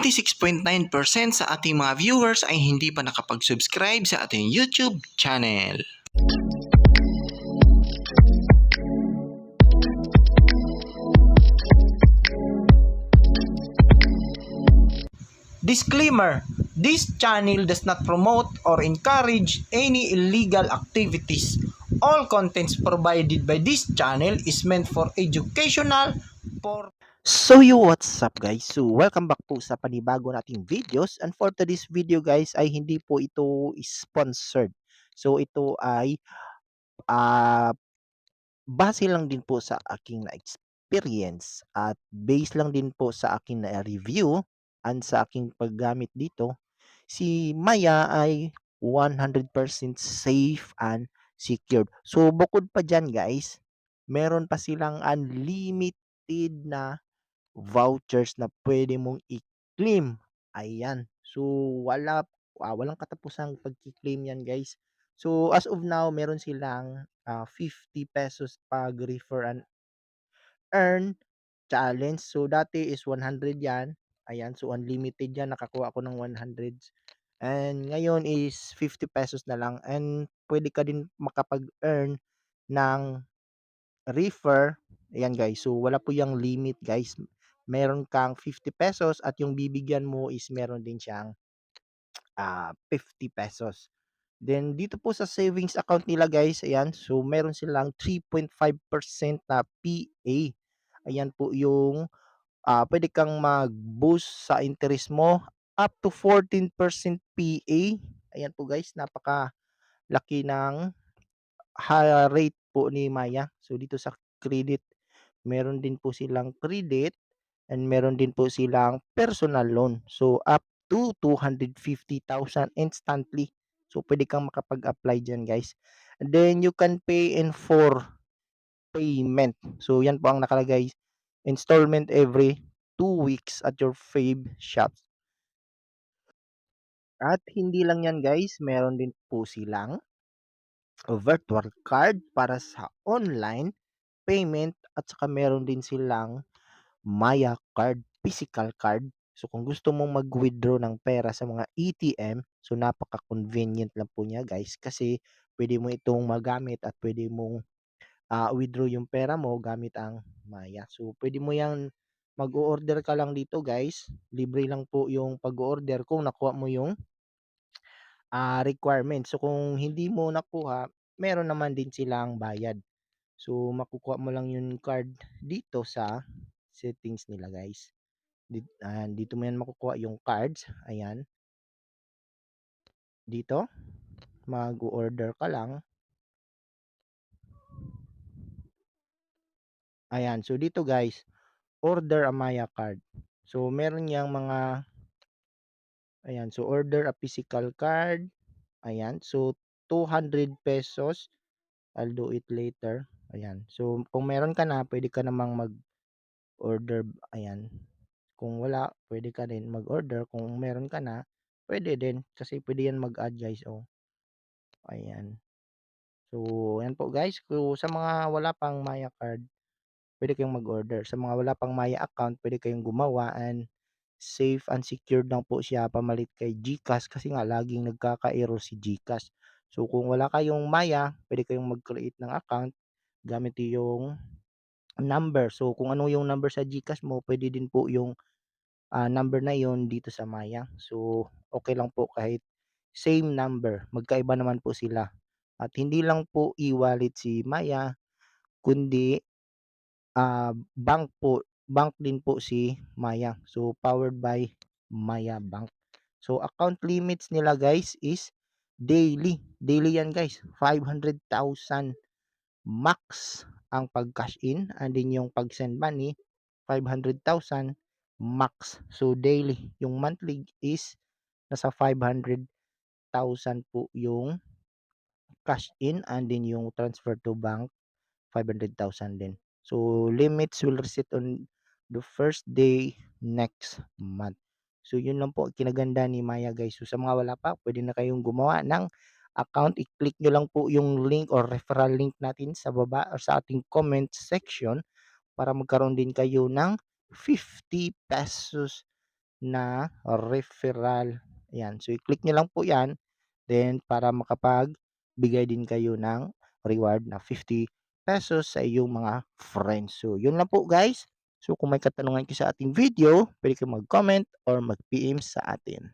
96.9% sa ating mga viewers ay hindi pa nakapag-subscribe sa ating YouTube channel. Disclaimer: this channel does not promote or encourage any illegal activities. All contents provided by this channel is meant for educational purposes. So what's up guys? So welcome back po sa panibago nating videos, and for today's video guys ay hindi po ito sponsored. So ito ay base lang din po sa aking na-experience at base lang din po sa aking na-review and sa aking paggamit dito. Si Maya ay 100% safe and secured. So bukod pa dyan guys, meron pa silang unlimited na vouchers na pwede mong i-claim. Ayan. So walang katapusang pagki-claim yan guys. So as of now, meron silang 50 pesos pag refer and earn challenge. So dati is 100 yan. Ayan, so unlimited yan. Nakakuha ako ng 100. And ngayon is 50 pesos na lang. And pwede ka din makapag-earn ng refer. Ayan guys, so wala po yung limit guys. Meron kang 50 pesos at yung bibigyan mo is meron din siyang 50 pesos. Then dito po sa savings account nila guys, ayan, so meron silang 3.5% na PA. Ayan po yung pwede kang mag-boost sa interest mo up to 14% PA. Ayan po guys, napaka laki ng rate po ni Maya. So dito sa credit, meron din po silang credit and meron din po silang personal loan. So up to 250,000 instantly. So pwede kang makapag-apply diyan, guys. And then you can pay in 4 payment. So yan po ang nakalagay, installment every 2 weeks at your fave shops. At hindi lang yan guys, meron din po silang virtual card para sa online payment at saka meron din silang Maya card, physical card. So kung gusto mong mag-withdraw ng pera sa mga ATM, so napaka-convenient lang po niya guys, kasi pwede mo itong magamit at pwede mong withdraw yung pera mo gamit ang Maya. So pwede mo yang mag-order ka lang dito guys. Libre lang po yung pag-order kung nakuha mo yung requirement. So kung hindi mo nakuha, meron naman din silang bayad. So makukuha mo lang yung card dito sa settings nila guys. Dito mo yan makukuha yung cards. Ayan. Dito, mag-order ka lang. Ayan. So dito guys, order a Maya card. So meron yang mga, ayan. So order a physical card. Ayan. So 200 pesos. I'll do it later. Ayan. So kung meron ka na, pwede ka namang mag-order. Ayan. Kung wala, pwede ka din mag-order. Kung meron ka na, pwede din. Kasi pwede yan mag-add guys. Oh. Ayan. So, ayan po guys. Kung sa mga wala pang Maya card, pwede kayong mag-order. Sa mga wala pang Maya account, pwede kayong gumawa, and safe and secured lang po siya pamalit kay GCash, kasi nga laging nagkaka-error si GCash. So, kung wala kayong Maya, pwede kayong mag-create ng account gamit yung number. So, kung ano yung number sa GCash mo, pwede din po yung number na yon dito sa Maya. So, okay lang po kahit same number. Magkaiba naman po sila. At hindi lang po e-wallet si Maya, kundi bank din po si Maya. So, powered by Maya Bank. So, account limits nila guys is daily. Daily yan guys. 500,000 max ang pag-cash in, and din yung pag-send money 500,000 max. So daily, yung monthly is nasa 500,000 po yung cash in, and din yung transfer to bank 500,000 din. So limits will reset on the first day next month. So yun lang po kinaganda ni Maya guys. So sa mga wala pa, pwede na kayong gumawa ng account. I-click nyo lang po yung link or referral link natin sa baba or sa ating comment section para magkaroon din kayo ng 50 pesos na referral. Ayan. So, i-click nyo lang po yan. Then, para makapagbigay din kayo ng reward na 50 pesos sa iyong mga friends. So, yun lang po guys. So, kung may katanungan kayo sa ating video, pwede kayo mag-comment or mag-PM sa atin.